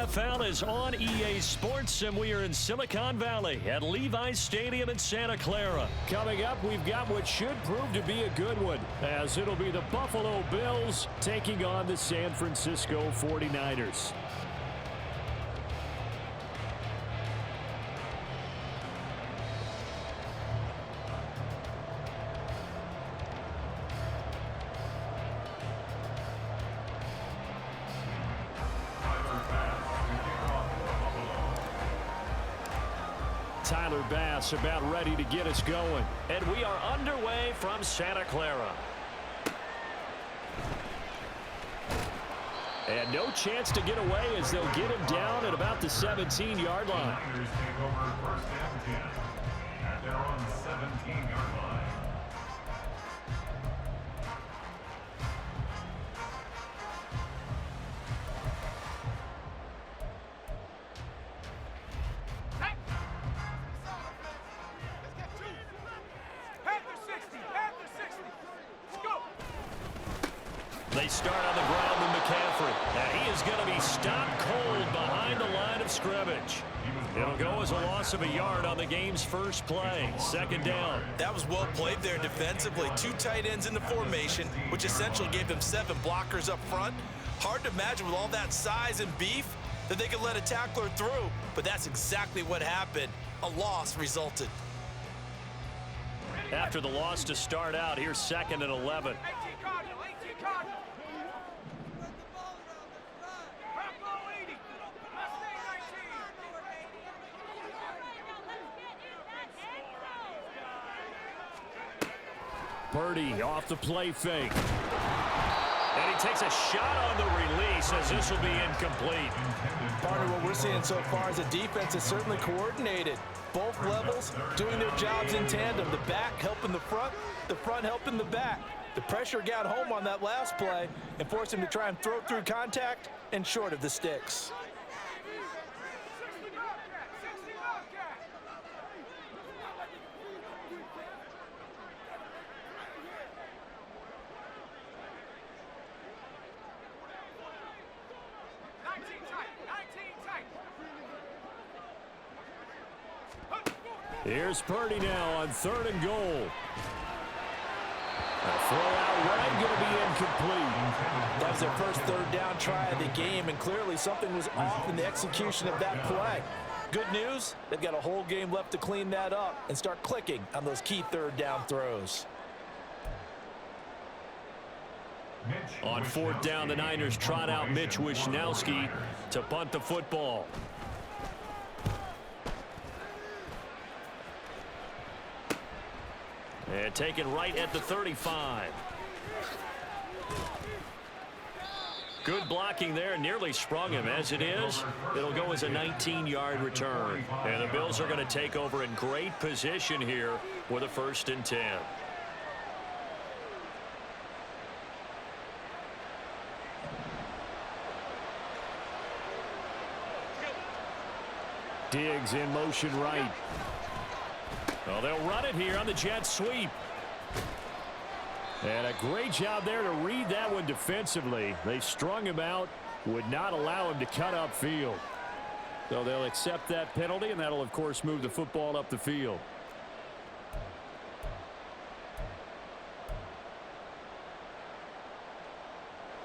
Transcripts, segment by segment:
NFL is on EA Sports, and we are in Silicon Valley at Levi's Stadium in Santa Clara. Coming up, we've got what should prove to be a good one, as it'll be the Buffalo Bills taking on the San Francisco 49ers. Tyler Bass about ready to get us going. And we are underway from Santa Clara. And no chance to get away as they'll get him down at about the 17-yard line. Take over first and 10 at their own 17-yard line. They start on the ground with McCaffrey. And he is going to be stopped cold behind the line of scrimmage. It'll go as a loss of a yard on the game's first play. Second down. That was well played there defensively. Two tight ends in the formation, which essentially gave them 7 blockers up front. Hard to imagine with all that size and beef that they could let a tackler through. But that's exactly what happened. A loss resulted. After the loss to start out, here's 2nd and 11. Purdy off the play fake. And he takes a shot on the release as this will be incomplete. Part of what we're seeing so far is the defense is certainly coordinated. Both levels doing their jobs in tandem. The back helping the front helping the back. The pressure got home on that last play and forced him to try and throw through contact and short of the sticks. Here's Purdy now on 3rd and goal. A throw out right, going to be incomplete. That was their first 3rd down try of the game, and clearly something was off in the execution of that play. Good news, they've got a whole game left to clean that up and start clicking on those key 3rd down throws. On 4th down, the Niners trot out Mitch Wishnowski to punt the football. And taken right at the 35. Good blocking there, nearly sprung him. As it is, it'll go as a 19-yard return. And the Bills are going to take over in great position here with a 1st and 10. Diggs in motion right. Well, they'll run it here on the jet sweep. And a great job there to read that one defensively. They strung him out, would not allow him to cut upfield. So they'll accept that penalty, and that'll, of course, move the football up the field.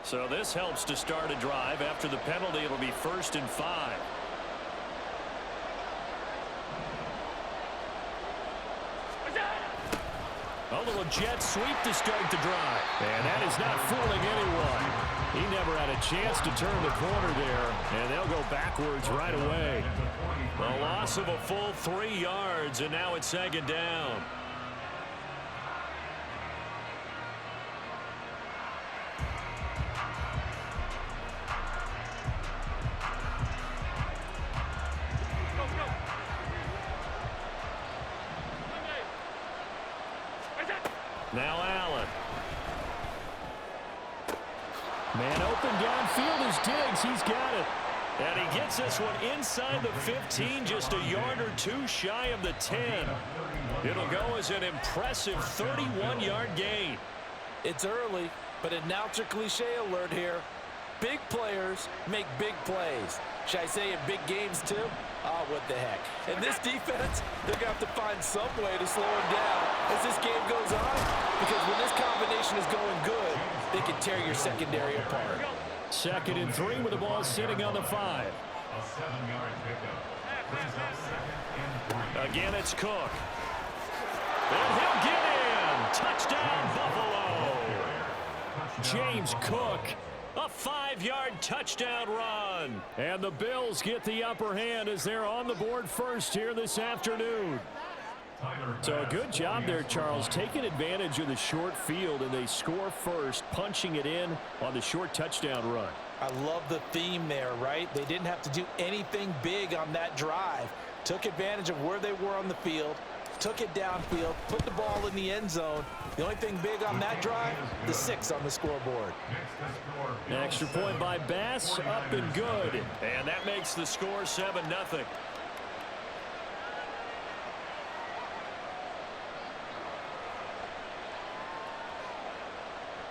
So this helps to start a drive. After the penalty, it'll be 1st and 5. A little jet sweep to start the drive. And that is not fooling anyone. He never had a chance to turn the corner there, and they'll go backwards right away. A loss of a full 3 yards, and now it's 2nd down. Now Allen. Man open downfield is Diggs. He's got it. And he gets this one inside the 15, just a yard or 2 shy of the 10. It'll go as an impressive 31-yard gain. It's early, but announcer cliche alert here. Big players make big plays. Should I say in big games too? Oh, what the heck. And this defense, they're going to have to find some way to slow him down as this game goes on. Because when this combination is going good, they can tear your secondary apart. 2nd and 3 with the ball sitting on the 5. A 7-yard pickup. Brings up 2nd and 3. Again, it's Cook. And he'll get in. Touchdown, Buffalo. James Cook. A 5-yard touchdown run. And the Bills get the upper hand as they're on the board first here this afternoon. So a good job there, Charles, taking advantage of the short field, and they score first, punching it in on the short touchdown run. I love the theme there, right? They didn't have to do anything big on that drive. Took advantage of where they were on the field, took it downfield, put the ball in the end zone. The only thing big on that drive, the 6 on the scoreboard. An extra point by Bass, up and good. And that makes the score 7-0.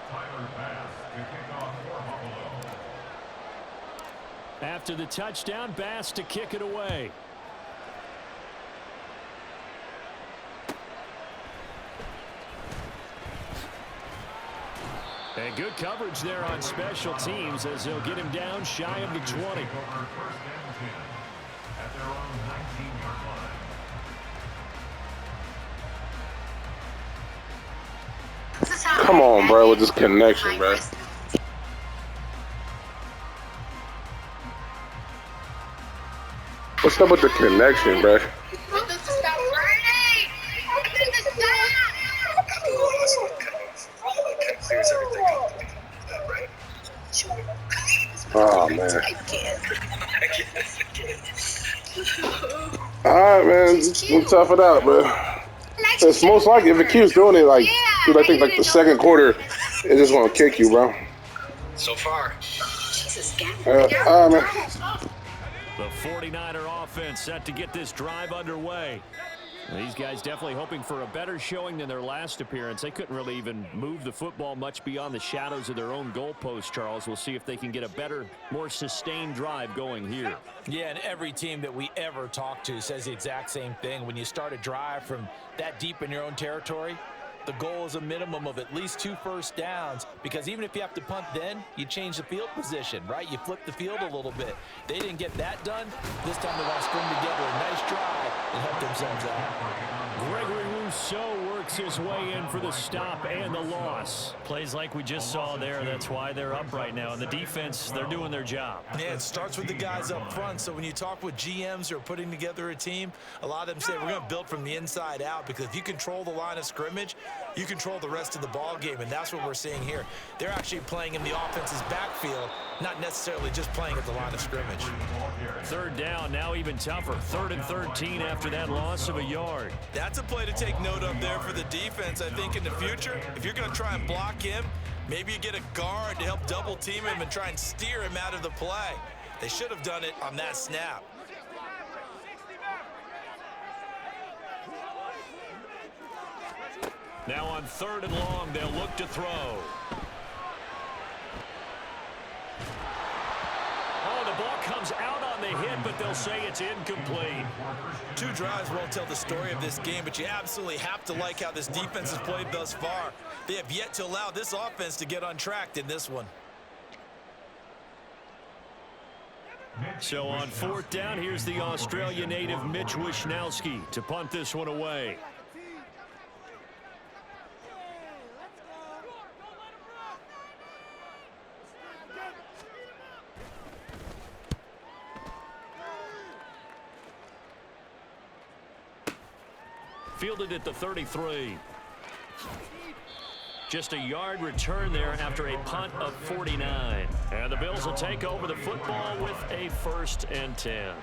Tyler Bass to kick off for Buffalo. After the touchdown, Bass to kick it away. And good coverage there on special teams as they'll get him down shy of the 20. Over 1st and 10 at their own 19-yard line. Come on, bro, with this connection, bro. What's up with the connection, bro? Oh, man. Alright, man. We'll tough it out, bro. It's most likely, if it keeps doing it, like, dude, I think, like, the 2nd quarter, it's just going to kick you, bro. So far. Alright, man. The 49er offense set to get this drive underway. These guys definitely hoping for a better showing than their last appearance. They couldn't really even move the football much beyond the shadows of their own goalpost, Charles. We'll see if they can get a better, more sustained drive going here. Yeah, and every team that we ever talk to says the exact same thing. When you start a drive from that deep in your own territory, the goal is a minimum of at least 2 first downs, because even if you have to punt then, you change the field position, right? You flip the field a little bit. They didn't get that done. This time they want to string together a nice drive and help themselves out. Gregory Rousseau works his way in for the stop and the loss. Plays like we just saw there. That's why they're up right now. And the defense, they're doing their job. Yeah, it starts with the guys up front. So when you talk with GMs who are putting together a team, a lot of them say we're going to build from the inside out, because if you control the line of scrimmage, you control the rest of the ball game, and that's what we're seeing here. They're actually playing in the offense's backfield, not necessarily just playing at the line of scrimmage. 3rd down, now even tougher. 3rd and 13 after that loss of a yard. That's a play to take note of there for the defense. I think in the future, if you're going to try and block him, maybe you get a guard to help double team him and try and steer him out of the play. They should have done it on that snap. Now on 3rd and long, they'll look to throw. Oh, the ball comes out on the hit, but they'll say it's incomplete. 2 drives won't tell the story of this game, but you absolutely have to like how this defense has played thus far. They have yet to allow this offense to get untracked in this one. So on 4th down, here's the Australia native Mitch Wishnowski to punt this one away. Fielded at the 33. Just a yard return there after a punt of 49. And the Bills will take over the football with a 1st and 10.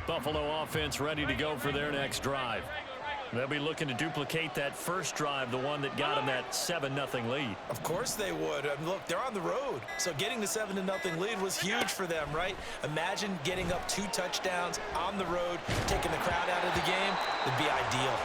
Buffalo offense ready to go for their next drive. They'll be looking to duplicate that first drive, the one that got them that 7-0 lead. Of course they would. I mean, look, they're on the road. So getting the 7-0 lead was huge for them, right? Imagine getting up 2 touchdowns on the road, taking the crowd out of the game. It'd be ideal.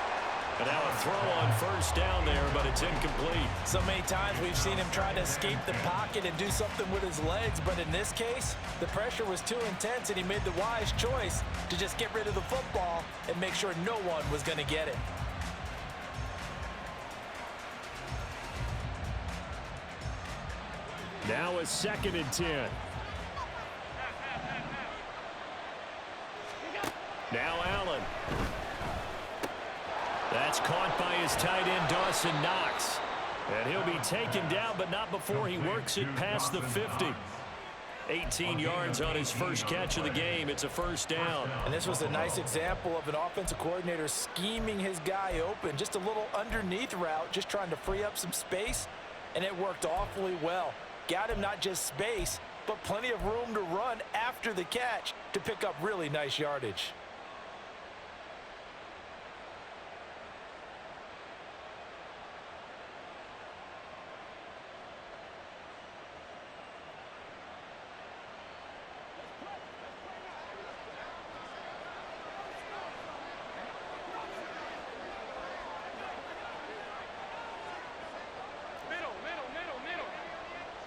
And now a throw on first down there, but it's incomplete. So many times we've seen him try to escape the pocket and do something with his legs, but in this case, the pressure was too intense, and he made the wise choice to just get rid of the football and make sure no one was going to get it. Now a 2nd and 10. Now Allen. That's caught by his tight end, Dawson Knox. And he'll be taken down, but not before he works it past the 50. 18 yards on his first catch of the game. It's a first down. And this was a nice example of an offensive coordinator scheming his guy open. Just a little underneath route, just trying to free up some space, and it worked awfully well. Got him not just space, but plenty of room to run after the catch to pick up really nice yardage.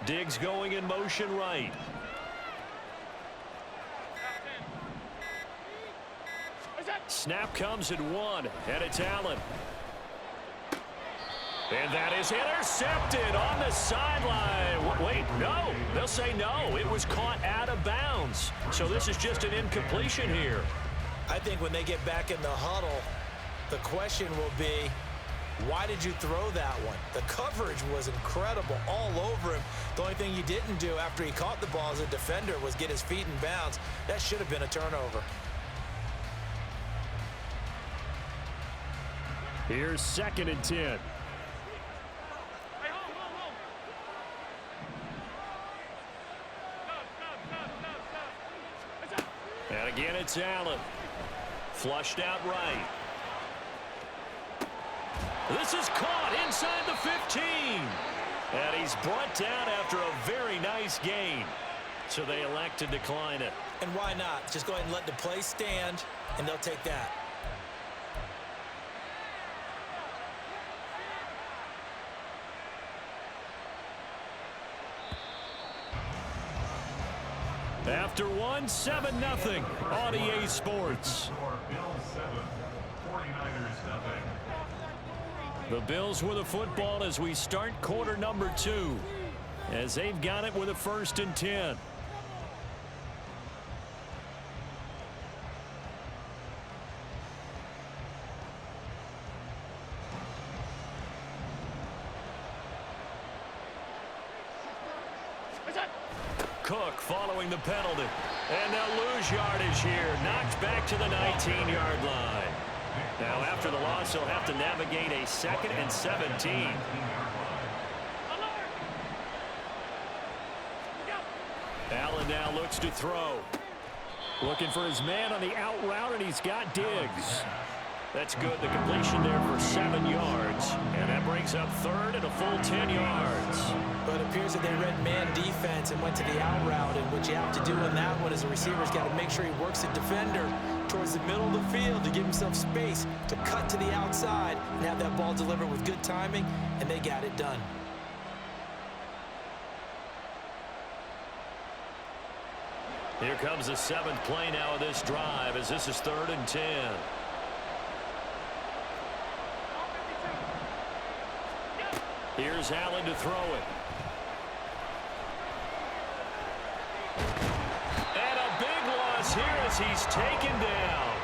Diggs going in motion right. Snap comes at 1, and it's Allen. And that is intercepted on the sideline. Wait, no. They'll say no. It was caught out of bounds. So this is just an incompletion here. I think when they get back in the huddle, the question will be, why did you throw that one? The coverage was incredible all over him. The only thing he didn't do after he caught the ball as a defender was get his feet in bounds. That should have been a turnover. Here's 2nd and 10. And again, it's Allen. Flushed out right. This is caught inside the 15. And he's brought down after a very nice gain. So they elect to decline it. And why not? Just go ahead and let the play stand, and they'll take that. After 1, 7-0 on EA Sports. Bills 7, 49ers nothing. The Bills with the football as we start quarter number 2. As they've got it with a 1st and 10. Cook following the penalty. And they'll lose yardage here. Knocked back to the 19-yard line. Now after the loss, he'll have to navigate a 2nd and 17. Allen now looks to throw. Looking for his man on the out route, and he's got Diggs. That's good. The completion there for 7 yards. And that brings up 3rd and a full 10 yards. But it appears that they read man defense and went to the out route. And what you have to do in that one is a receiver's got to make sure he works the defender towards the middle of the field to give himself space to cut to the outside and have that ball delivered with good timing, and they got it done. Here comes the 7th play now of this drive as this is 3rd and 10. Here's Allen to throw it. And a big loss here as he's taken down.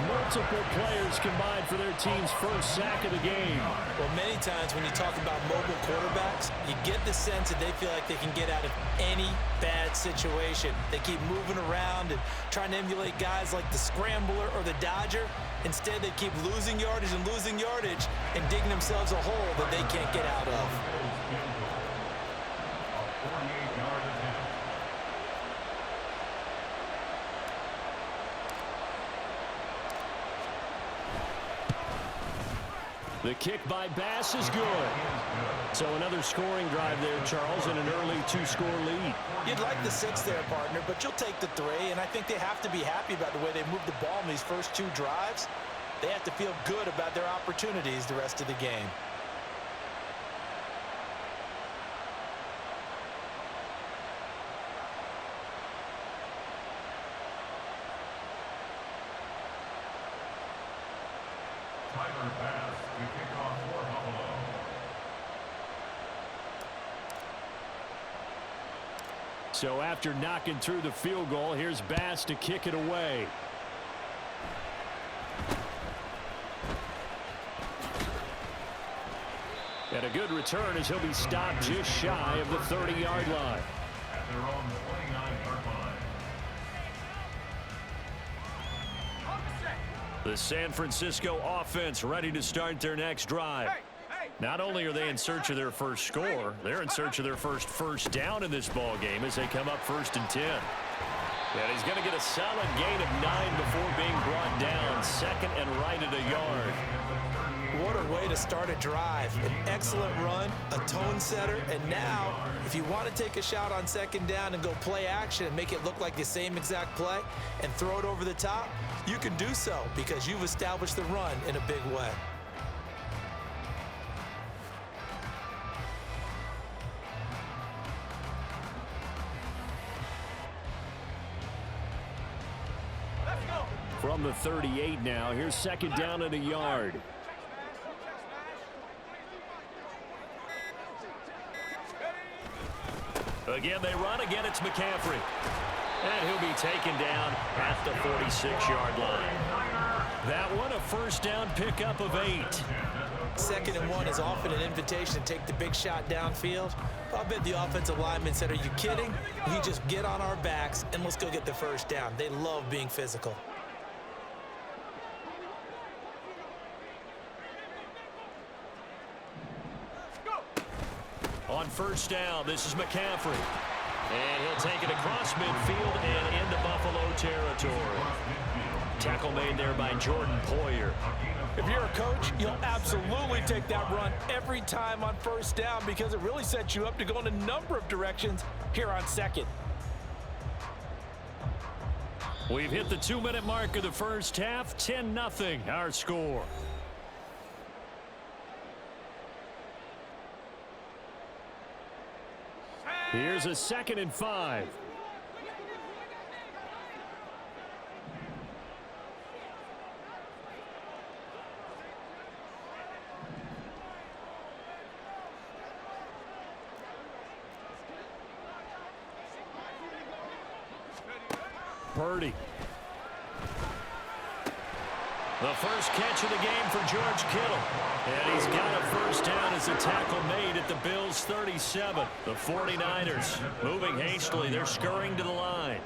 Multiple players combined for their team's first sack of the game. Well, many times when you talk about mobile quarterbacks, you get the sense that they feel like they can get out of any bad situation. They keep moving around and trying to emulate guys like the Scrambler or the Dodger. Instead, they keep losing yardage and digging themselves a hole that they can't get out of. 48-yard attempt. The kick by Bass is good. So another scoring drive there, Charles, and an early 2-score lead. You'd like the 6 there, partner, but you'll take the 3, and I think they have to be happy about the way they moved the ball in these first 2 drives. They have to feel good about their opportunities the rest of the game. Tyler Bass to kick off for Buffalo. So after knocking through the field goal, here's Bass to kick it away. And a good return as he'll be stopped just shy of the 30-yard line. At their own 29-yard line. The San Francisco offense ready to start their next drive. Not only are they in search of their first score, they're in search of their first down in this ball game as they come up 1st and 10. And he's going to get a solid gain of 9 before being brought down. 2nd and right at a yard. What a way to start a drive. An excellent run, a tone setter, and now, if you want to take a shot on 2nd down and go play action and make it look like the same exact play and throw it over the top, you can do so because you've established the run in a big way. From the 38 now, here's 2nd down and a yard. Again, they run. Again, it's McCaffrey. And he'll be taken down at the 46-yard line. That one, a 1st down pickup of 8. 2nd and 1 is often an invitation to take the big shot downfield. I bet the offensive lineman said, "Are you kidding? We just get on our backs and let's go get the 1st down." They love being physical. On 1st down, this is McCaffrey. And he'll take it across midfield and into Buffalo territory. Tackle made there by Jordan Poyer. If you're a coach, you'll absolutely take that run every time on 1st down because it really sets you up to go in a number of directions here on 2nd. We've hit the 2-minute mark of the first half. 10-0 our score. Here's a 2nd and 5. Purdy. The first catch of the game for George Kittle. And he's got a 1st down as a tackle made at the Bills' 37. The 49ers moving hastily. They're scurrying to the line.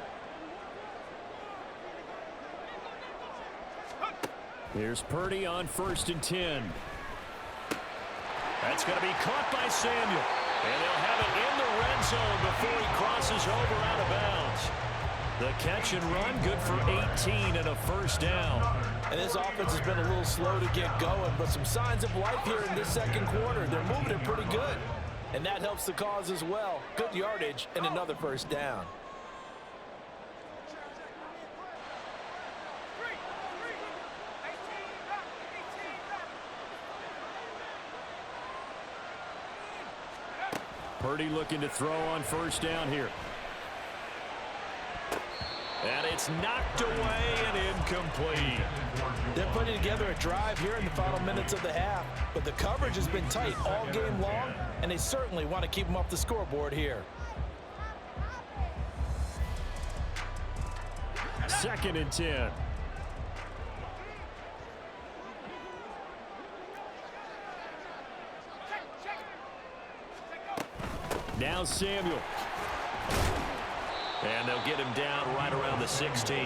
Here's Purdy on 1st and 10. That's going to be caught by Samuel. And they'll have it in the red zone before he crosses over out of bounds. The catch and run, good for 18 and a 1st down. And this offense has been a little slow to get going, but some signs of life here in this 2nd quarter. They're moving it pretty good. And that helps the cause as well. Good yardage and another 1st down. Purdy looking to throw on 1st down here. And it's knocked away and incomplete. They're putting together a drive here in the final minutes of the half, but the coverage has been tight all game long, and they certainly want to keep them off the scoreboard here. 2nd and 10. Now Samuel. And they'll get him down right around the 16.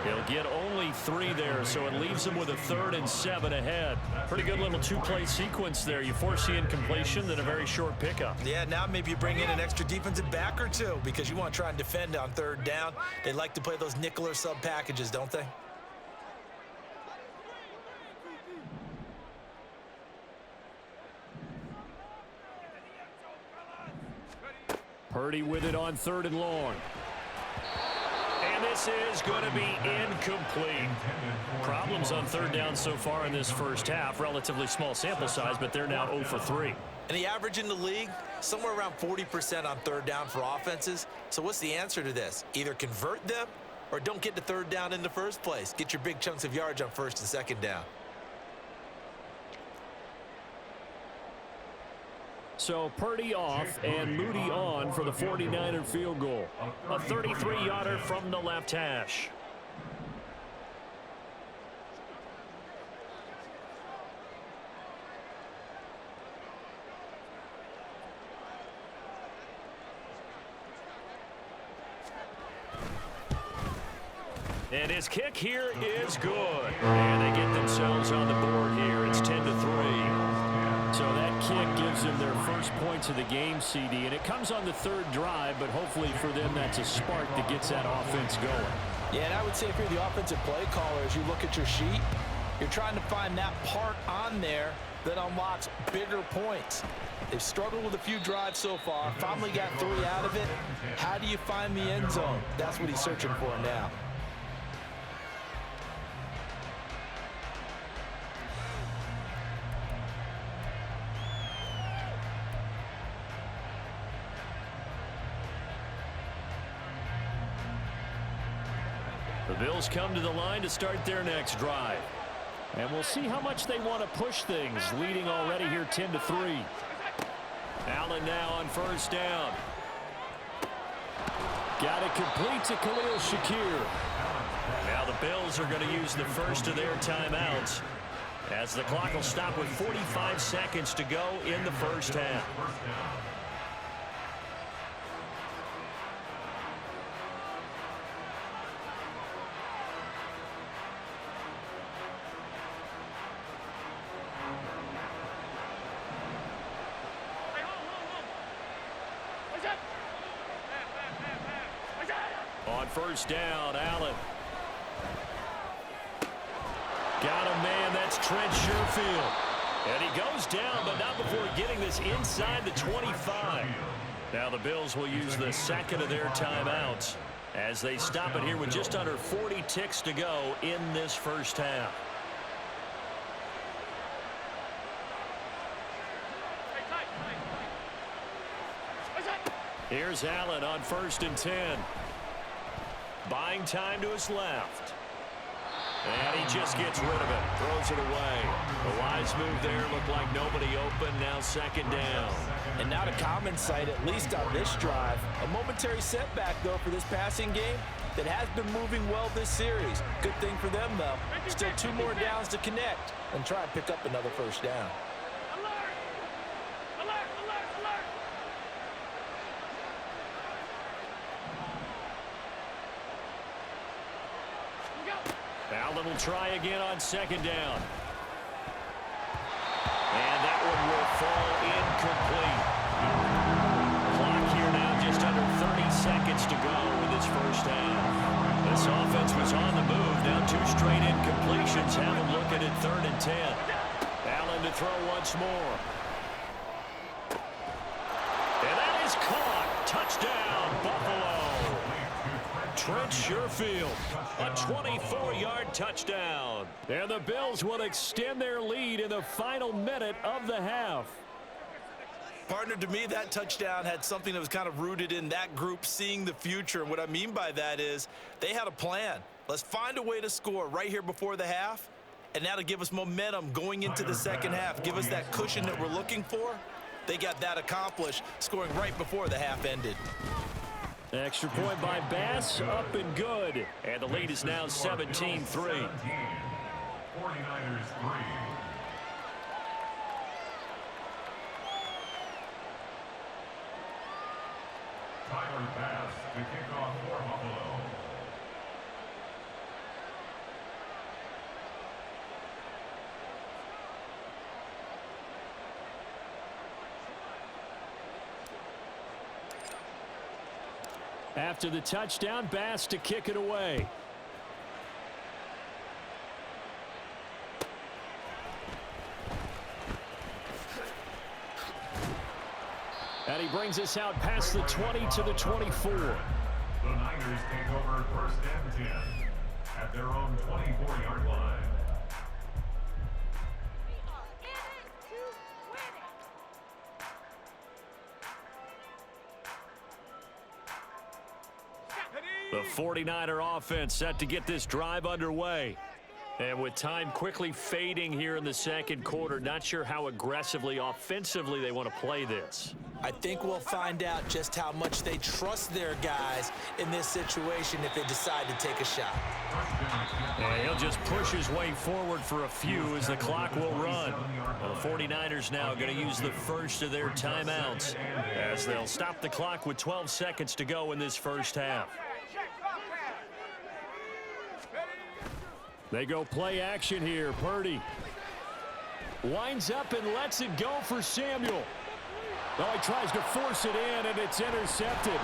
He'll get only 3 there, so it leaves him with a 3rd and 7 ahead. Pretty good little 2-play sequence there. You force the incompletion, then a very short pickup. Yeah, now maybe you bring in an extra defensive back or 2 because you want to try and defend on 3rd down. They like to play those nickel or sub packages, don't they? Purdy with it on 3rd and long. And this is going to be incomplete. Problems on 3rd down so far in this first half. Relatively small sample size, but they're now 0 for 3. And the average in the league, somewhere around 40% on 3rd down for offenses. So what's the answer to this? Either convert them or don't get to 3rd down in the first place. Get your big chunks of yards on 1st and 2nd down. So Purdy off and Moody on for the 49er field goal. A 33-yarder from the left hash. And his kick here is good. And they get themselves on the board here. It's 10-3. So that kick gives them their first points of the game, CD, and it comes on the 3rd drive, but hopefully for them that's a spark that gets that offense going. Yeah, and I would say if you're the offensive play caller, as you look at your sheet, you're trying to find that part on there that unlocks bigger points. They've struggled with a few drives so far, finally got 3 out of it. How do you find the end zone? That's what he's searching for now. The Bills come to the line to start their next drive. And we'll see how much they want to push things, leading already here 10-3. Allen now on 1st down. Got it complete to Khalil Shakir. Now the Bills are going to use the first of their timeouts as the clock will stop with 45 seconds to go in the first half. On 1st down, Allen. Got him, man. That's Trent Sherfield. And he goes down, but not before getting this inside the 25. Now the Bills will use the second of their timeouts as they stop it here with just under 40 ticks to go in this first half. Here's Allen on 1st and 10. Buying time to his left. And he just gets rid of it. Throws it away. A wise move there. Looked like nobody open. Now 2nd down. And not a common sight, at least on this drive. A momentary setback, though, for this passing game that has been moving well this series. Good thing for them, though. Still 2 more downs to connect and try and pick up another 1st down. Allen will try again on 2nd down. And that one will fall incomplete. Clock here now just under 30 seconds to go in this first half. This offense was on the move. Now 2 straight incompletions. Have them looking at 3rd and 10. Allen to throw once more. And that is caught. Touchdown, Buffalo. Trent Sherfield, a 24-yard touchdown. And the Bills will extend their lead in the final minute of the half. Partner, to me, that touchdown had something that was kind of rooted in that group seeing the future. And what I mean by that is they had a plan. Let's find a way to score right here before the half. And that'll give us momentum going into the second half. Give us that cushion that we're looking for. They got that accomplished, scoring right before the half ended. Extra point by Bass, up and good. And the lead is now 17-3. 49ers 3. Tyler Bass to kick off for Buffalo. After the touchdown, Bass to kick it away. And he brings us out past the 20 to the 24. The Niners take over first and 10 at their own 24-yard line. The 49er offense set to get this drive underway. And with time quickly fading here in the second quarter, not sure how aggressively, offensively they want to play this. I think we'll find out just how much they trust their guys in this situation if they decide to take a shot. And he'll just push his way forward for a few as the clock will run. Well, the 49ers now going to use the first of their timeouts as they'll stop the clock with 12 seconds to go in this first half. They go play action here. Purdy winds up and lets it go for Samuel. Oh, he tries to force it in, and it's intercepted.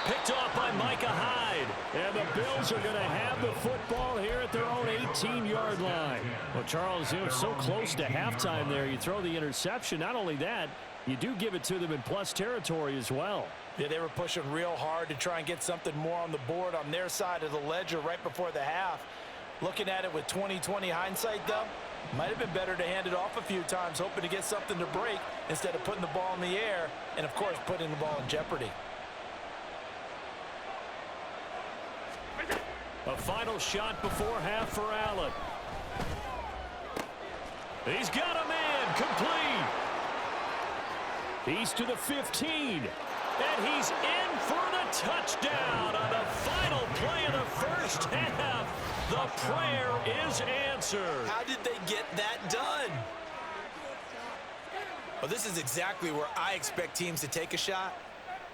Picked off by Micah Hyde. And the Bills are going to have the football here at their own 18-yard line. Well, Charles, it was so close to halftime there. You throw the interception. Not only that, you do give it to them in plus territory as well. Yeah, they were pushing real hard to try and get something more on the board on their side of the ledger right before the half. Looking at it with 20/20 hindsight, though, might have been better to hand it off a few times, hoping to get something to break instead of putting the ball in the air and, of course, putting the ball in jeopardy. A final shot before half for Allen. He's got a man complete. He's to the 15. And he's in for the touchdown on the final play of the first half. The prayer is answered. How did they get that done? Well, this is exactly where I expect teams to take a shot.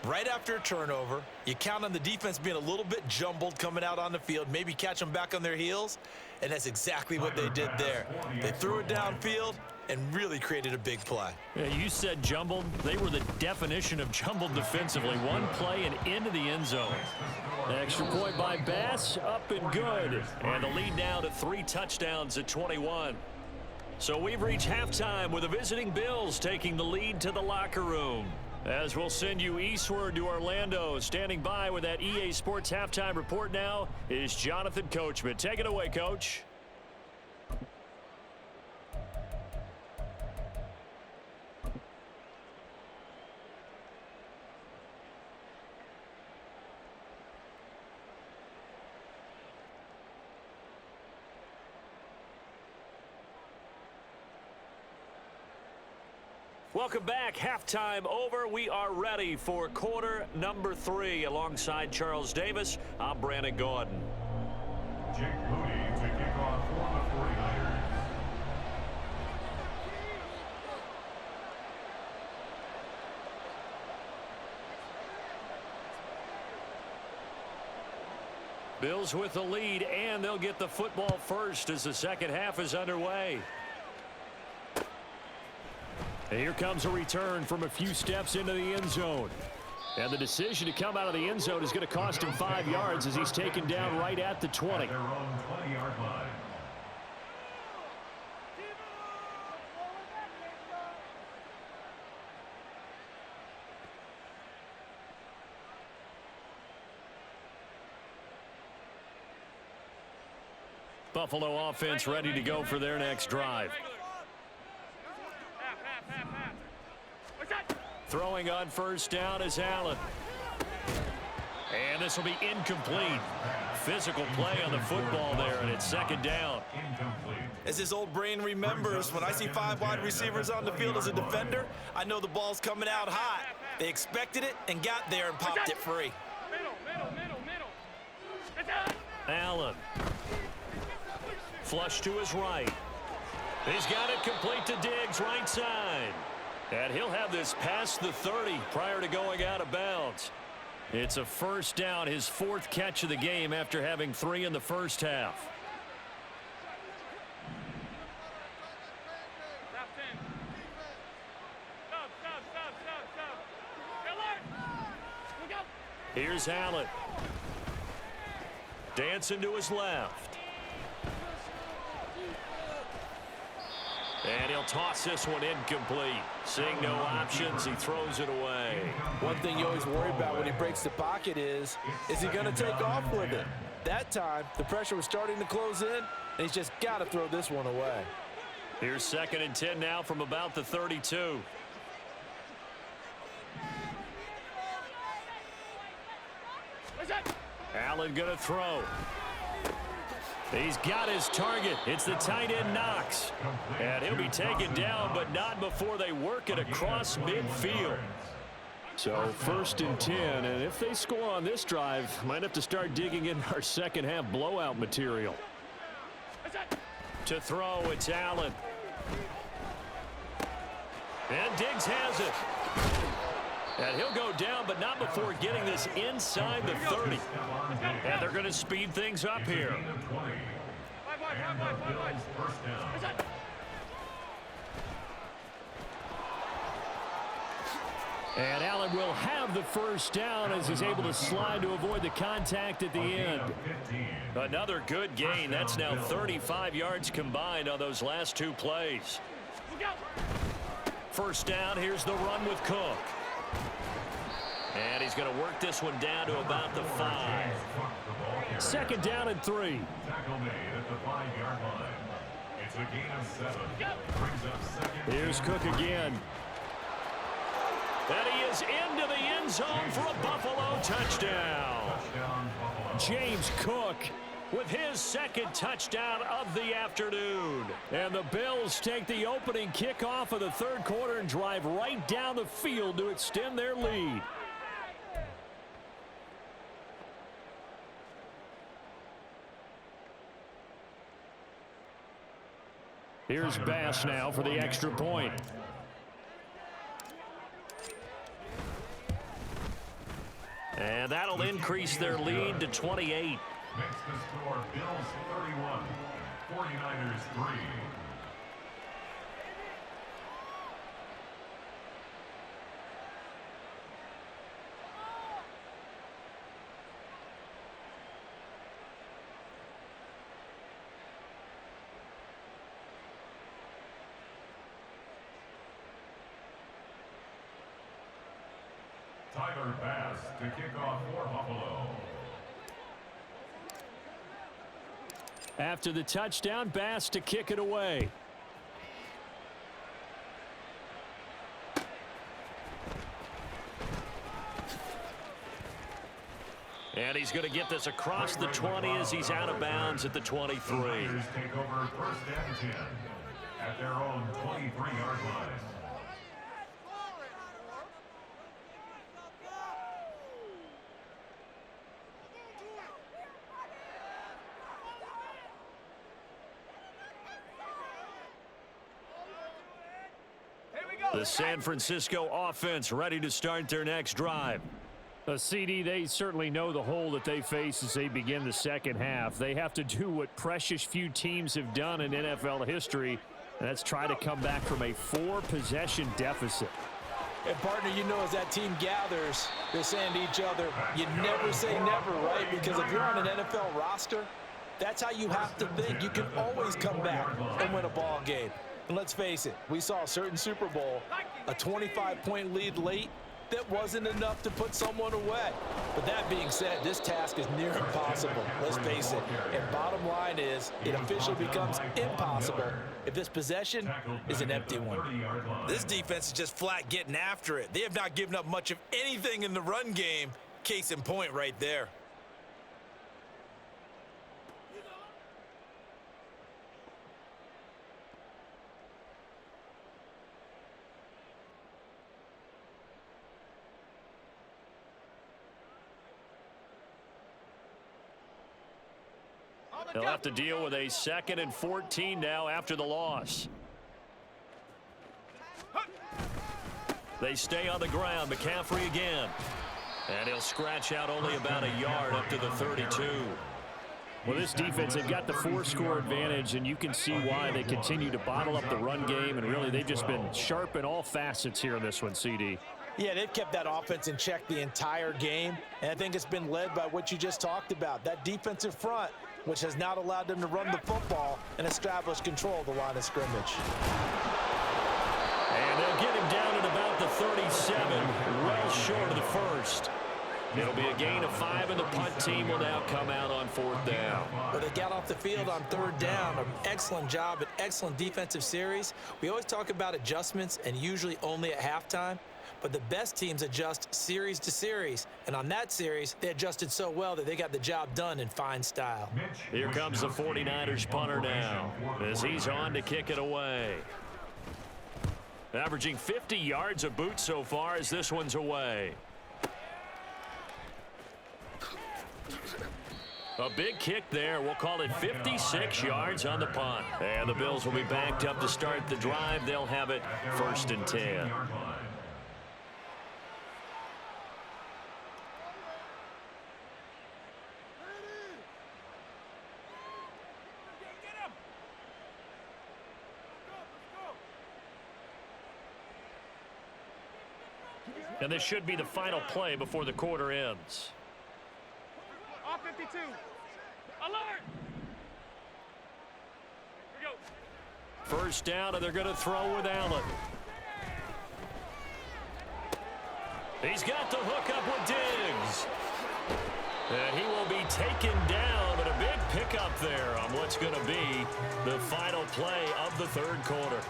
Right after a turnover, you count on the defense being a little bit jumbled coming out on the field, maybe catch them back on their heels, and that's exactly what they did there. They threw it downfield and really created a big play. Yeah, you said jumbled. They were the definition of jumbled defensively. One play and into the end zone. Extra point by Bass, up and good. And the lead now to 3 touchdowns at 21. So we've reached halftime with the visiting Bills taking the lead to the locker room. As we'll send you eastward to Orlando, standing by with that EA Sports halftime report now is Jonathan Coachman. Take it away, Coach. Welcome back. Halftime over. We are ready for quarter number 3. Alongside Charles Davis, I'm Brandon Gordon. Jake Moody to kick off for the 49ers. Bills with the lead, and they'll get the football first as the second half is underway. And here comes a return from a few steps into the end zone. And the decision to come out of the end zone is going to cost him 5 yards as he's taken down right at the 20. Their own 20-yard line. Buffalo offense ready to go for their next drive. Throwing on first down is Allen. And this will be incomplete. Physical play on the football there, and it's second down. As his old brain remembers, when I see 5 wide receivers on the field as a defender, I know the ball's coming out hot. They expected it and got there and popped it free. Allen. Flush to his right. He's got it complete to Diggs, right side. And he'll have this past the 30 prior to going out of bounds. It's a first down, his 4th catch of the game after having 3 in the first half. Here's Allen. Dancing to his left. And he'll toss this one incomplete. Seeing no options, he throws it away. One thing you always worry about when he breaks the pocket is he going to take off with it? That time, the pressure was starting to close in, and he's just got to throw this one away. Here's 2nd and 10 now from about the 32. Allen going to throw. He's got his target. It's the tight end Knox. And he'll be taken down, but not before they work it across midfield. So 1st and 10, and if they score on this drive, might have to start digging in our second half blowout material. To throw, it's Allen. And Diggs has it. And he'll go down, but not before getting this inside the 30. And they're going to speed things up here. And Allen will have the first down as he's able to slide to avoid the contact at the end. Another good gain. That's now 35 yards combined on those last 2 plays. First down, here's the run with Cook. And he's going to work this one down to about the 5. 2nd down and 3. Tackle made at the 5-yard line. It's a gain of 7. Brings up 2nd. Here's Cook again. And he is into the end zone for a Buffalo touchdown. James Cook with his 2nd touchdown of the afternoon. And the Bills take the opening kickoff of the 3rd quarter and drive right down the field to extend their lead. Here's Bass now for the extra point. And that'll increase their lead to 28. Makes the score Bills 31, 49ers 3. Tyler Bass to kick off for Buffalo. After the touchdown, Bass to kick it away. And he's going to get this across the 20 as he's out of bounds at the 23. The Niners take over 1st and 10 at their own 23-yard line. The San Francisco offense ready to start their next drive. CD, they certainly know the hole that they face as they begin the second half. They have to do what precious few teams have done in NFL history, and that's try to come back from a 4-possession deficit. And, partner, you know as that team gathers, they're saying to each other, you never say never, right? Because if you're on an NFL roster, that's how you have to think. You can always come back and win a ball game. And let's face it, we saw a certain Super Bowl, a 25-point lead late, that wasn't enough to put someone away. But that being said, this task is near impossible. Let's face it. And bottom line is, it officially becomes impossible if this possession is an empty one. This defense is just flat getting after it. They have not given up much of anything in the run game. Case in point right there. They'll have to deal with a 2nd and 14 now after the loss. They stay on the ground. McCaffrey again. And he'll scratch out only about a yard up to the 32. Well, this defense, they've got the 4-score advantage, and you can see why they continue to bottle up the run game, and really they've just been sharp in all facets here in this one, CD. Yeah, they've kept that offense in check the entire game, and I think it's been led by what you just talked about, that defensive front. which has not allowed them to run the football and establish control of the line of scrimmage. And they'll get him down at about the 37, well short of the first. It'll be a gain of 5, and the punt team will now come out on 4th down. Well, they got off the field on 3rd down. An excellent job, an excellent defensive series. We always talk about adjustments, and usually only at halftime. But the best teams adjust series to series. And on that series, they adjusted so well that they got the job done in fine style. Here comes the 49ers punter now as he's on to kick it away. Averaging 50 yards a boot so far as this one's away. A big kick there. We'll call it 56 yards on the punt. And the Bills will be backed up to start the drive. They'll have it 1st and 10. And this should be the final play before the quarter ends. All 52. Alert! Here we go. 1st down, and they're going to throw with Allen. He's got the hook up with Diggs. And he will be taken down, but a big pickup there on what's going to be the final play of the 3rd quarter.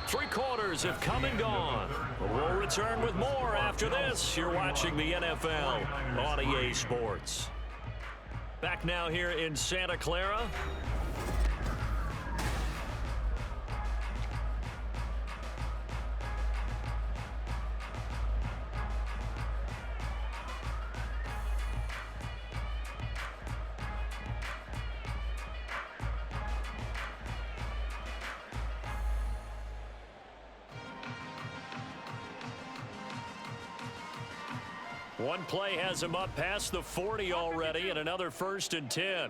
Three quarters have come and gone. We'll return with more after this. You're watching the NFL on EA Sports. Back now here in Santa Clara. One play has him up past the 40 already, and another 1st and 10.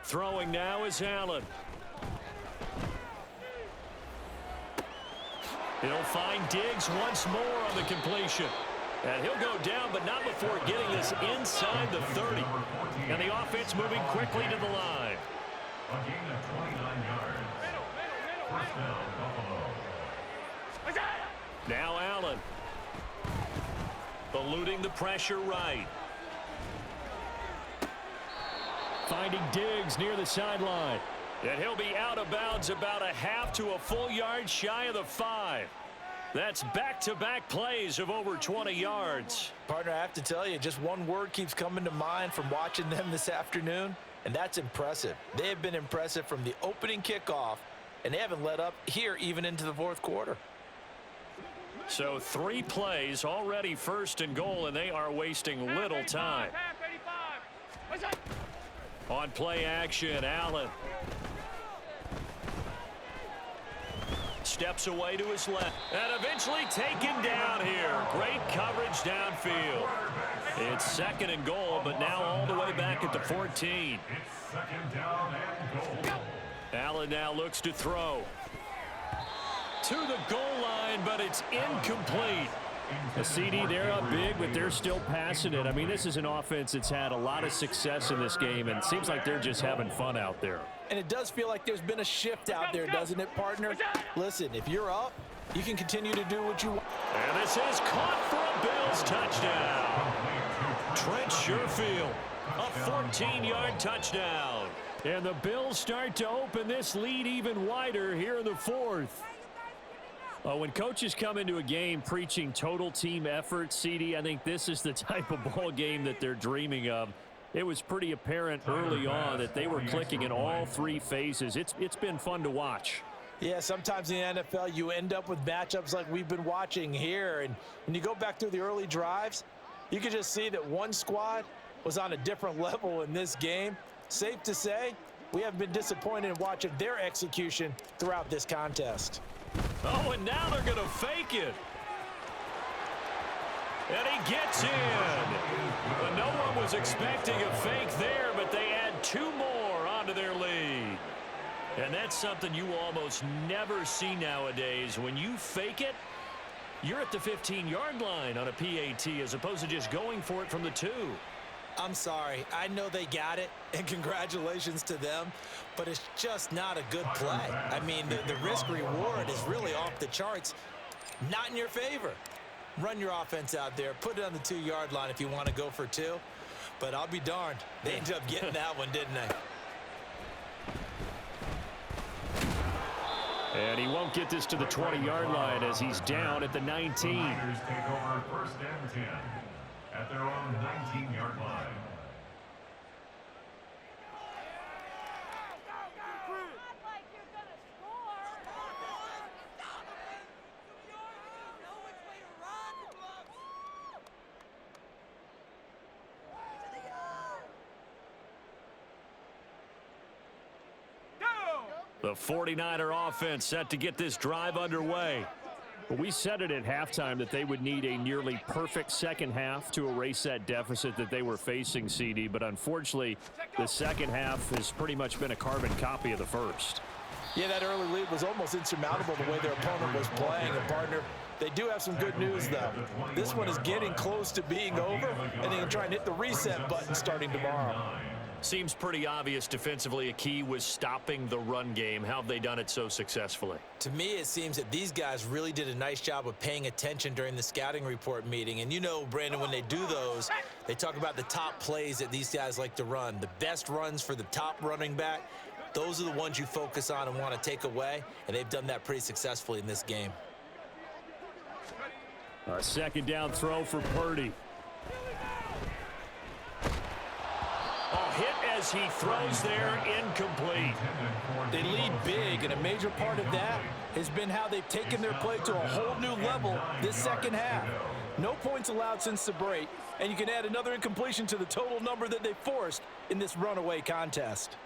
Throwing now is Allen. He'll find Diggs once more on the completion. And he'll go down, but not before getting this inside the 30. And the offense moving quickly to the line. A gain of 29 yards. 1st down, Buffalo. Now Allen. Eluding the pressure right. Finding Diggs near the sideline. And he'll be out of bounds about a half to a full yard shy of the 5. That's back-to-back plays of over 20 yards. Partner, I have to tell you, just one word keeps coming to mind from watching them this afternoon, and that's impressive. They have been impressive from the opening kickoff, and they haven't let up here even into the 4th quarter. So 3 plays already 1st and goal, and they are wasting little time. On play action, Allen. Steps away to his left. And eventually taken down here. Great coverage downfield. It's 2nd and goal, but now all the way back at the 14. It's 2nd down and goal. Allen now looks to throw. To the goal line, but it's incomplete. The CD, they're up big, but they're still passing it. I mean, this is an offense that's had a lot of success in this game, and it seems like they're just having fun out there. And it does feel like there's been a shift out there, doesn't it, partner? Listen, if you're up, you can continue to do what you want. And this is caught for a Bills touchdown. Trent Sherfield, a 14-yard touchdown. And the Bills start to open this lead even wider here in the 4th. When coaches come into a game preaching total team effort, CD, I think this is the type of ball game that they're dreaming of. It was pretty apparent early on that they were clicking in all 3 phases. It's been fun to watch. Yeah, sometimes in the NFL you end up with matchups like we've been watching here. And when you go back through the early drives, you can just see that one squad was on a different level in this game. Safe to say, we have been disappointed in watching their execution throughout this contest. Oh, and now they're going to fake it. And he gets in. Well, no one was expecting a fake there, but they add 2 more onto their lead. And that's something you almost never see nowadays. When you fake it, you're at the 15-yard line on a PAT as opposed to just going for it from the 2. I'm sorry. I know they got it, and congratulations to them, but it's just not a good play. I mean, the risk-reward is really off the charts, not in your favor. Run your offense out there. Put it on the 2-yard line if you want to go for 2, but I'll be darned. They ended up getting that one, didn't they? And he won't get this to the 20-yard line as he's down at the 19. The Niners take over 1st and 10 at their own 19-yard line. The 49er offense set to get this drive underway. Well, we said it at halftime that they would need a nearly perfect second half to erase that deficit that they were facing, CD. But unfortunately, the second half has pretty much been a carbon copy of the first. Yeah, that early lead was almost insurmountable the way their opponent was playing. And, partner, they do have some good news, though. This one is getting close to being over, and they can try and hit the reset button starting tomorrow. Seems pretty obvious defensively a key was stopping the run game. How have they done it so successfully? To me, it seems that these guys really did a nice job of paying attention during the scouting report meeting. And you know, Brandon, when they do those, they talk about the top plays that these guys like to run. The best runs for the top running back, those are the ones you focus on and want to take away. And they've done that pretty successfully in this game. A second down throw for Purdy. Hit as he throws there, incomplete. They lead big, and a major part of that has been how they've taken their play to a whole new level this second half. No points allowed since the break, and you can add another incompletion to the total number that they forced in this runaway contest.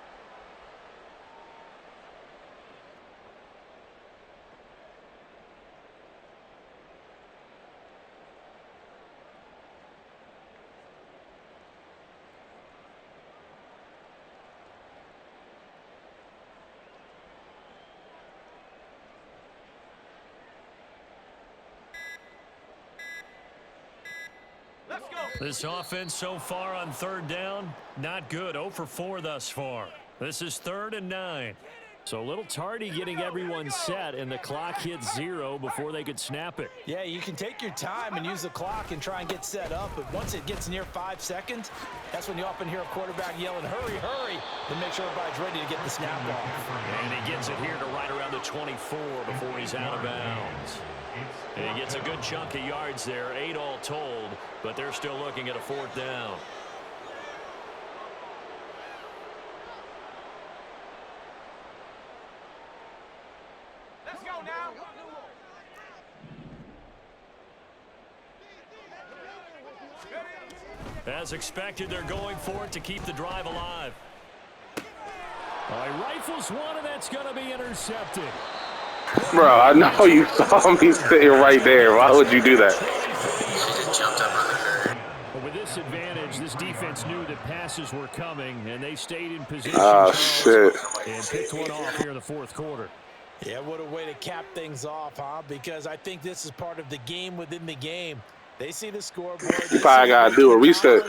This offense so far on 3rd down, not good. 0 for 4 thus far. This is 3rd and 9. So a little tardy getting everyone set, and the clock hits 0 before they could snap it. Yeah, you can take your time and use the clock and try and get set up, but once it gets near 5 seconds, that's when you often hear a quarterback yelling, hurry, hurry, to make sure everybody's ready to get the snap off. And he gets it here to right around the 24 before he's out of bounds. And he gets a good chunk of yards there, 8 all told, but they're still looking at a 4th down. Let's go now. As expected, they're going for it to keep the drive alive. He rifles one, and that's going to be intercepted. Bro, I know you saw me sitting right there. Why would you do that? But with this advantage, this defense knew that passes were coming, and they stayed in position. Oh, shit. And picked one off here in the 4th quarter. Yeah, what a way to cap things off, huh? Because I think this is part of the game within the game. They see the scoreboard. You probably got to do a reset. Yeah, I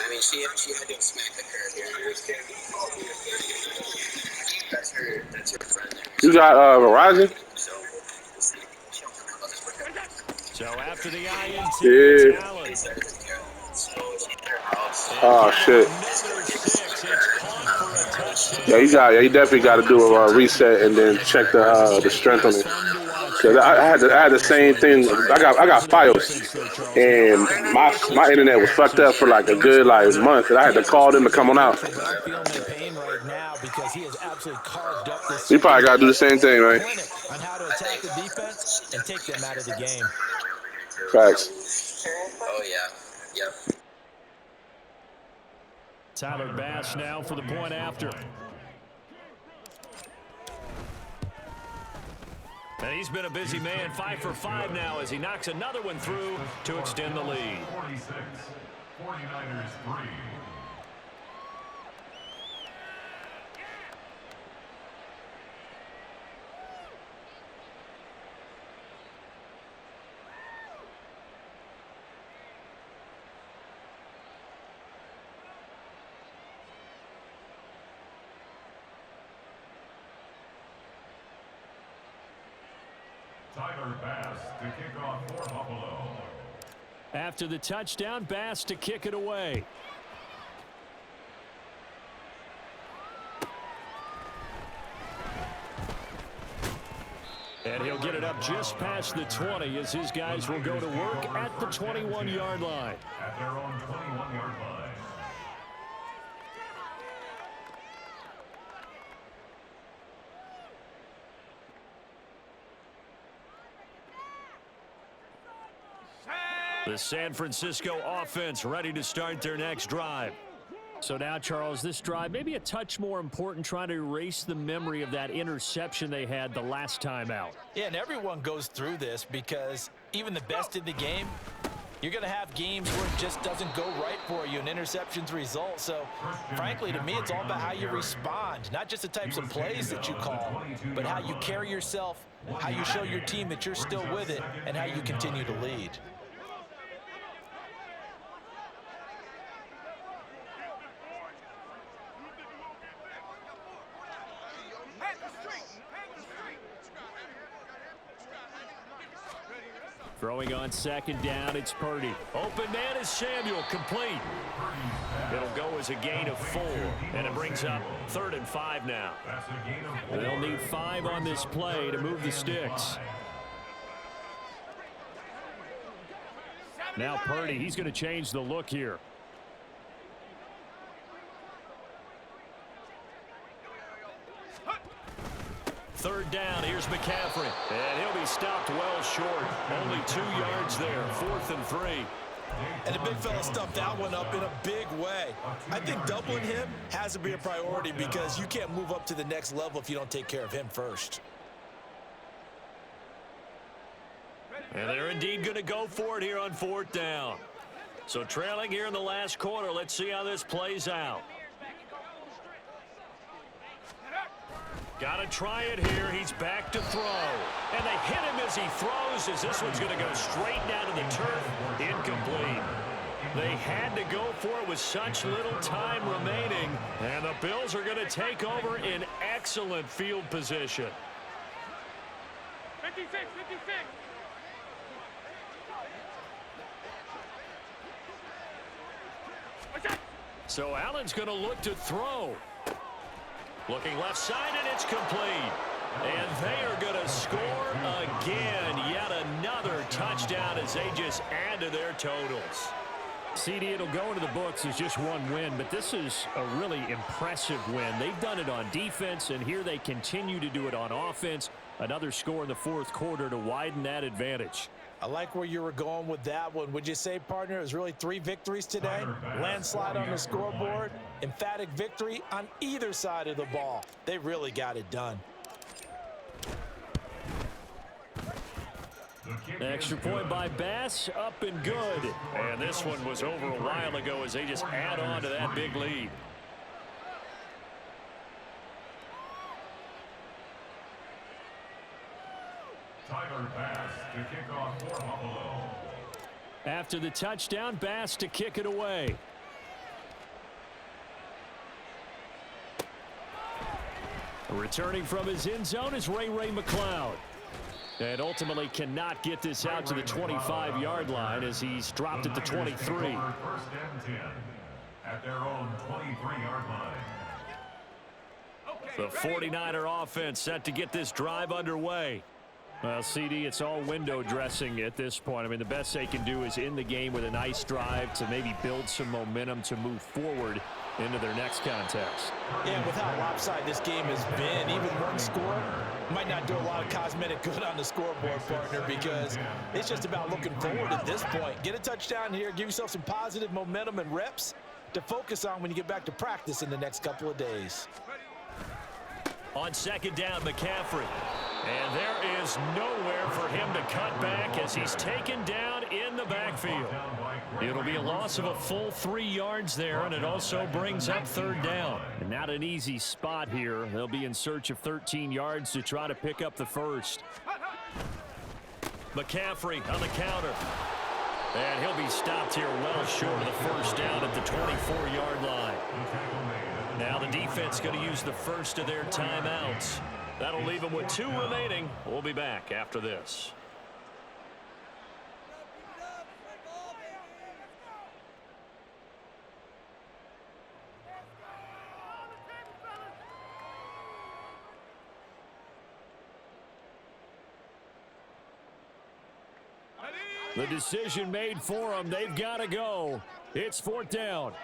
mean, she had to smack the curve here. That's her friend there. You got Verizon? So after the INT, Yeah. Allen. Oh, shit. Yeah, you definitely got to do a reset and then check the strength on it. Cause I had the same thing. I got Fios, and my internet was fucked up for like a good month, and I had to call them to come on out. You probably got to do the same thing, right? On how to attack the defense and take them out of the game. Facts. Oh, yeah. Yep. Tyler Bass now for the point after. And he's been a busy man, 5 for 5 now as he knocks another one through to extend the lead. 46, 49ers 3. Tyler Bass to kick off for Buffalo. After the touchdown, Bass to kick it away. And he'll get it up just past the 20 as his guys will go to work at the 21-yard line. At their own 21-yard line. The San Francisco offense ready to start their next drive. So now, Charles, this drive maybe a touch more important, trying to erase the memory of that interception they had the last time out. Yeah, and everyone goes through this because even the best in the game, you're going to have games where it just doesn't go right for you and interceptions result. So, frankly, to me, it's all about how you respond, not just the types of plays that you call, but how you carry yourself, how you show your team that you're still with it, and how you continue to lead. Throwing on second down, it's Purdy. Open man is Samuel, complete. It'll go as a gain of 4, and it brings up 3rd and 5 now. They'll need 5 on this play to move the sticks. Now Purdy, he's going to change the look here. Third down, here's McCaffrey. And he'll be stopped well short. Only 2 yards there, 4th and 3. And the big fella stuffed that one up in a big way. I think doubling him has to be a priority because you can't move up to the next level if you don't take care of him first. And they're indeed going to go for it here on 4th down. So trailing here in the last quarter, let's see how this plays out. Got to try it here. He's back to throw. And they hit him as he throws, as this one's going to go straight down to the turf. Incomplete. They had to go for it with such little time remaining. And the Bills are going to take over in excellent field position. 56, 56. So Allen's going to look to throw. Looking left side, and it's complete. And they are going to score again. Yet another touchdown as they just add to their totals. CD, it'll go into the books as just one win, but this is a really impressive win. They've done it on defense, and here they continue to do it on offense. Another score in the 4th quarter to widen that advantage. I like where you were going with that one. Would you say, partner, it was really 3 victories today? Landslide on the scoreboard, emphatic victory on either side of the ball. They really got it done. Extra point by Bass, up and good. And this one was over a while ago as they just add on to that big lead. Tyler Bass to kick off for Buffalo. After the touchdown, Bass to kick it away. Returning from his end zone is Ray McCloud. And ultimately cannot get this out to the 25-yard line as he's dropped at the 23. 1st and 10 at their own 23-yard line. The 49er offense set to get this drive underway. Well, CD, it's all window dressing at this point. I mean, the best they can do is end the game with a nice drive to maybe build some momentum to move forward into their next contest. Yeah, with how lopsided this game has been, even one score might not do a lot of cosmetic good on the scoreboard, partner, because it's just about looking forward at this point. Get a touchdown here, give yourself some positive momentum and reps to focus on when you get back to practice in the next couple of days. On second down, McCaffrey. And there is nowhere for him to cut back as he's taken down in the backfield. It'll be a loss of a full 3 yards there, and it also brings up 3rd down. And not an easy spot here. They'll be in search of 13 yards to try to pick up the first. McCaffrey on the counter. And he'll be stopped here well short of the 1st down at the 24-yard line. Now the defense going to use the first of their timeouts. That'll leave them with 2 remaining. We'll be back after this. The decision made for them. They've got to go. It's 4th down.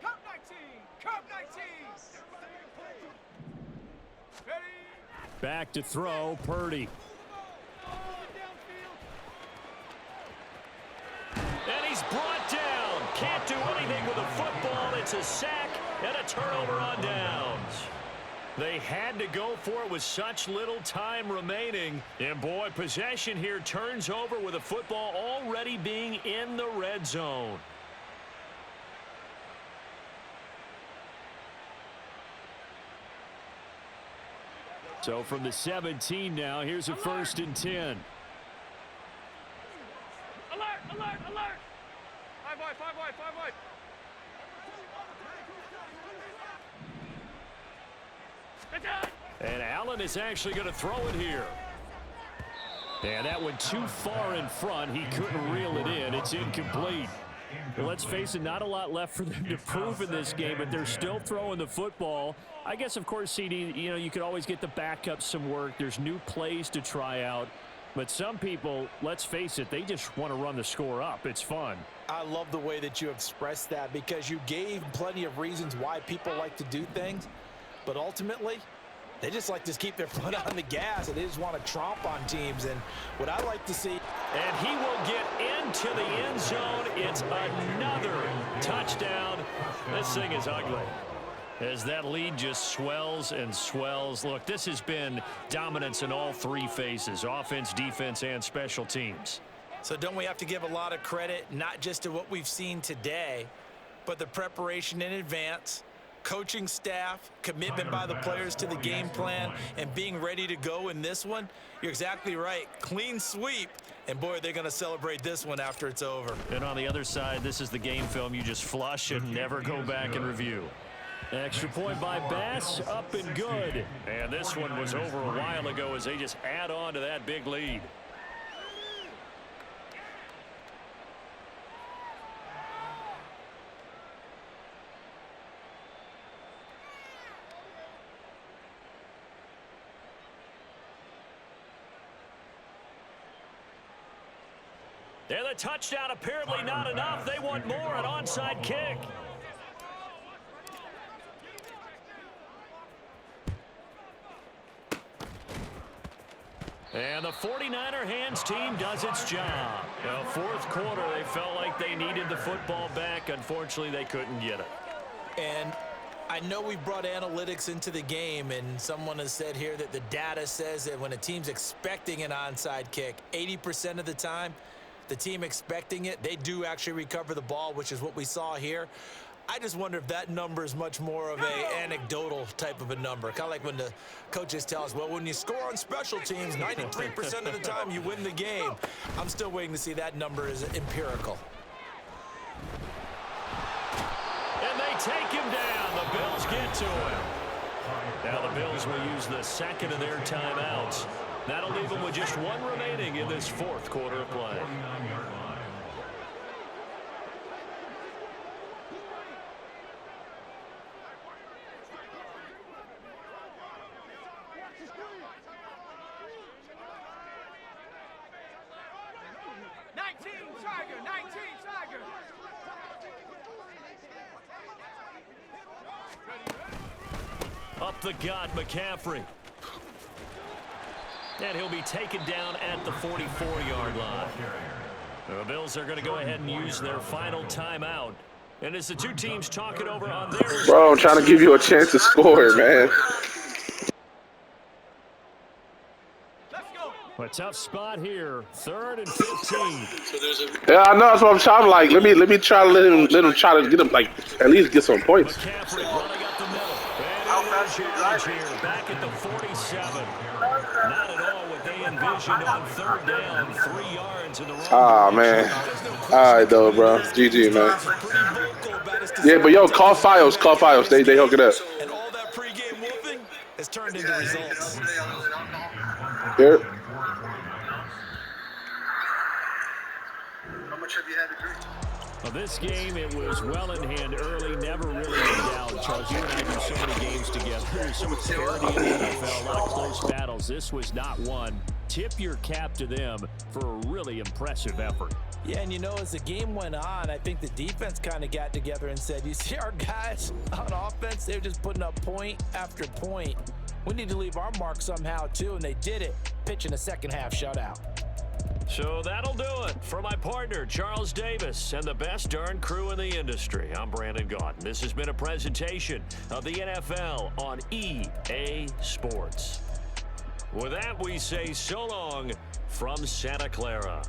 Cup 19. Cup 19. Ready. Back to throw, Purdy. And he's brought down. Can't do anything with a football. It's a sack and a turnover on downs. They had to go for it with such little time remaining. And, boy, possession here turns over with a football already being in the red zone. So from the 17 now, here's a 1st and 10. Alert, alert, alert. 5 wide, 5 wide, 5 wide. And Allen is actually going to throw it here. And that went too far in front. He couldn't reel it in. It's incomplete. Well, let's face it, not a lot left for them to prove in this game, but they're still throwing the football. I guess, of course, CD, you could always get the backup some work. There's new plays to try out. But some people, let's face it, they just want to run the score up. It's fun. I love the way that you expressed that because you gave plenty of reasons why people like to do things. But ultimately, they just like to keep their foot on the gas, and they just want to tromp on teams. And what I like to see. And he will get into the end zone. It's another touchdown. This thing is ugly. As that lead just swells and swells. Look, this has been dominance in all 3 phases, offense, defense, and special teams. So don't we have to give a lot of credit, not just to what we've seen today, but the preparation in advance, coaching staff, commitment by the players to the game plan, and being ready to go in this one? You're exactly right. Clean sweep. And, boy, they're going to celebrate this one after it's over. And on the other side, this is the game film you just flush and never go back and review. Extra point by Bass, up and good. And this one was over a while ago as they just add on to that big lead. And the touchdown apparently not enough. They want more, an onside kick. And the 49er hands team does its job. Now, 4th quarter, they felt like they needed the football back. Unfortunately, they couldn't get it. And I know we brought analytics into the game, and someone has said here that the data says that when a team's expecting an onside kick, 80% of the time, the team expecting it, they do actually recover the ball, which is what we saw here. I just wonder if that number is much more of a anecdotal type of a number. Kind of like when the coaches tell us, well, when you score on special teams, 93% of the time you win the game. I'm still waiting to see that number is empirical. And they take him down. The Bills get to him. Now the Bills will use the second of their timeouts. That'll leave them with just 1 remaining in this 4th quarter of play. Up the gut, McCaffrey. And he'll be taken down at the 44-yard line. The Bills are going to go ahead and use their final timeout. And as the 2 teams talk it over on their... Bro, I'm trying to give you a chance to score, man. A tough spot here. 3rd and 15. Yeah, I know. That's what I'm trying to like. Let me try to let him try to get him like at least get some points. McCaffrey running up the middle. And it is yardage here. Back at the 47. Not at all what they envisioned on 3rd down. 3 yards in the wrong Ah, man. All right, though, bro. GG, man. Yeah, but yo, call Files. Call Files. They hook it up. And all that pregame whooping has turned into results. Here. How much have you had to drink? Well, this game, it was well in hand early, never really in doubt. Charles, you and I do so many games together. There's so much parity in the NFL, a lot of close battles. This was not one Tip your cap to them for a really impressive effort. Yeah, and you know, as the game went on, I think the defense kind of got together and said, you see our guys on offense, they're just putting up point after point. We need to leave our mark somehow, too, and they did it, pitching a second-half shutout. So that'll do it for my partner, Charles Davis, and the best darn crew in the industry. I'm Brandon Gaudin. This has been a presentation of the NFL on EA Sports. With that, we say so long from Santa Clara.